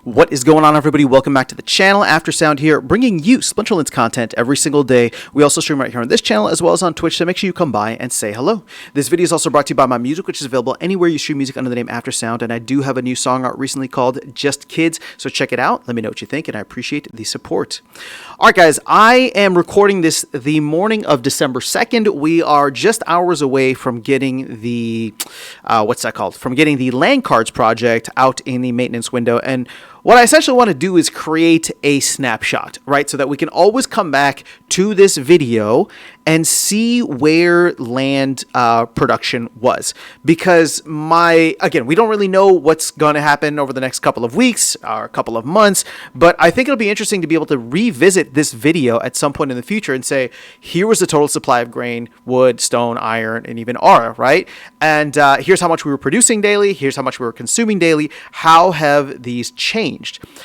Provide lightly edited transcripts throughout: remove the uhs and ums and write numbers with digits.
What is going on, everybody? Welcome back to the channel. Aftersound here, bringing you Splinterlands content every single day. We also stream right here on this channel as well as on Twitch, so make sure you come by and say hello. This video is also brought to you by my music, which is available anywhere you stream music under the name Aftersound, and I do have a new song out recently called Just Kids, so check it out. Let me know what you think, and I appreciate the support. All right, guys, I am recording this the morning of December 2nd. We are just hours away from getting the, From getting the land cards project out in the maintenance window, and what I essentially want to do is create a snapshot, right? So that we can always come back to this video and see where land production was. Because again, we don't really know what's going to happen over the next couple of weeks or a couple of months, but I think it'll be interesting to be able to revisit this video at some point in the future and say, here was the total supply of grain, wood, stone, iron, and even aura, right? And here's how much we were producing daily. Here's how much we were consuming daily. How have these changed?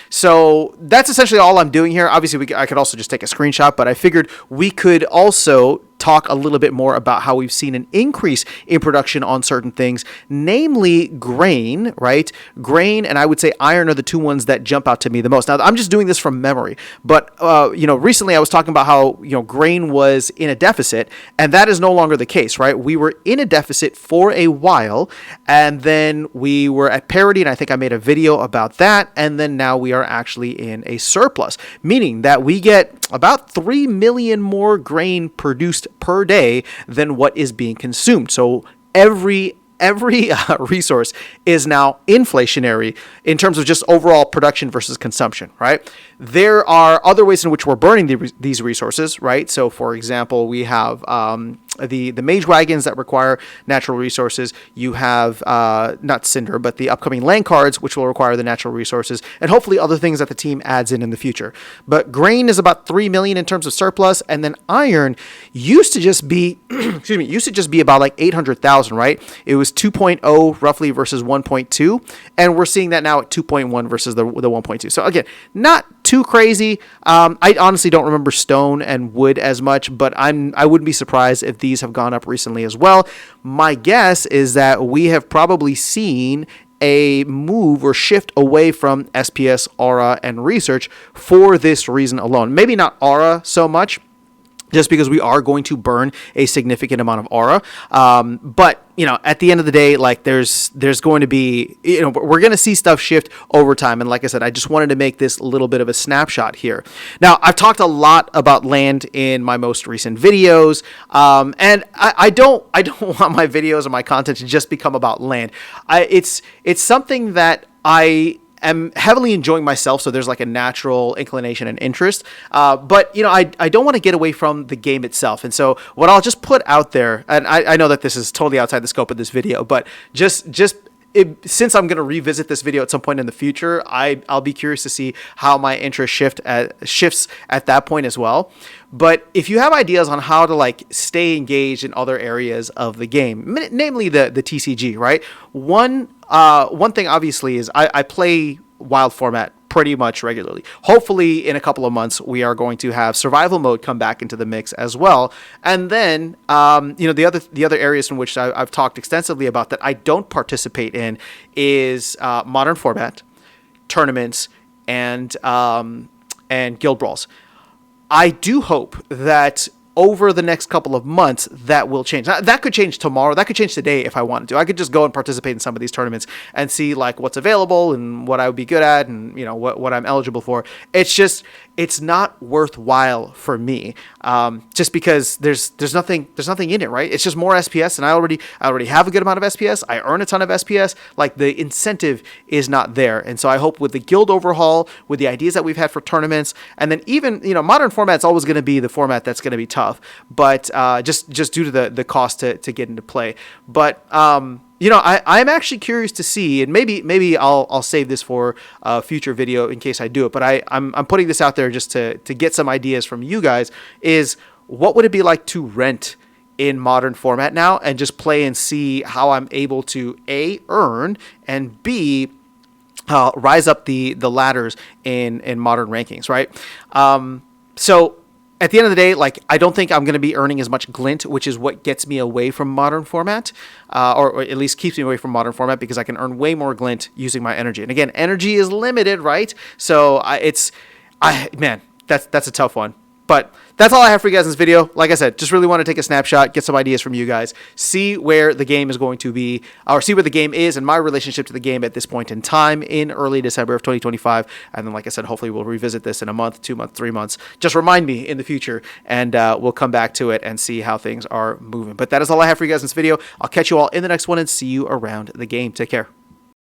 So that's essentially all I'm doing here. Obviously, I could also just take a screenshot, but I figured we could also talk a little bit more about how we've seen an increase in production on certain things, namely grain, right? Grain and I would say iron are the two ones that jump out to me the most. Now, I'm just doing this from memory, but recently I was talking about how grain was in a deficit, and that is no longer the case, right? We were in a deficit for a while, and then we were at parity, and I think I made a video about that, and then now we are actually in a surplus, meaning that we get about 3 million more grain produced per day than what is being consumed. So every resource is now inflationary in terms of just overall production versus consumption, right? There are other ways in which we're burning these resources, right? So, for example, we have the mage wagons that require natural resources. You have not Cinder, but the upcoming land cards, which will require the natural resources, and hopefully other things that the team adds in the future. But grain is about 3 million in terms of surplus, and then iron used to just be, about like 800,000, right? It was 2.0 roughly versus 1.2, and we're seeing that now at 2.1 versus the 1.2. So again, not too crazy. I honestly don't remember stone and wood as much, but I wouldn't be surprised if these have gone up recently as well. My guess is that we have probably seen a move or shift away from SPS, aura, and research for this reason alone. Maybe not aura so much, just because we are going to burn a significant amount of aura. But, at the end of the day, like there's going to be, we're going to see stuff shift over time. And like I said, I just wanted to make this a little bit of a snapshot here. Now, I've talked a lot about land in my most recent videos. And I don't want my videos or my content to just become about land. It's something that I'm heavily enjoying myself, so there's like a natural inclination and interest. But, I don't want to get away from the game itself. And so what I'll just put out there, and I know that this is totally outside the scope of this video, but since I'm going to revisit this video at some point in the future, I'll be curious to see how my interest shifts at that point as well. But if you have ideas on how to stay engaged in other areas of the game, namely the TCG, right? One thing obviously is I play wild format pretty much regularly. Hopefully in a couple of months we are going to have survival mode come back into the mix as well. And then the other areas in which I've talked extensively about that I don't participate in is modern format, tournaments, and guild brawls. I do hope that over the next couple of months, that will change. That could change tomorrow. That could change today if I wanted to. I could just go and participate in some of these tournaments and see what's available and what I would be good at and what I'm eligible for. It's not worthwhile for me, just because there's nothing in it, right? It's just more SPS, and I already have a good amount of SPS. I earn a ton of SPS. The incentive is not there, and so I hope with the guild overhaul, with the ideas that we've had for tournaments, and then even modern format's always going to be the format that's going to be tough. But just due to the cost to get into play. But I'm actually curious to see, and maybe I'll save this for a future video in case I do it. But I'm putting this out there just to get some ideas from you guys. Is what would it be like to rent in modern format now and just play and see how I'm able to A, earn, and B, rise up the ladders in modern rankings, right? So at the end of the day, like, I don't think I'm going to be earning as much glint, which is what gets me away from modern format, or at least keeps me away from modern format, because I can earn way more glint using my energy. And again, energy is limited, right? So man, that's a tough one. But that's all I have for you guys in this video. Like I said, just really want to take a snapshot, get some ideas from you guys, see where the game is going to be, or see where the game is and my relationship to the game at this point in time in early December of 2025. And then, like I said, hopefully we'll revisit this in a month, 2 months, 3 months. Just remind me in the future, and we'll come back to it and see how things are moving. But that is all I have for you guys in this video. I'll catch you all in the next one and see you around the game. Take care.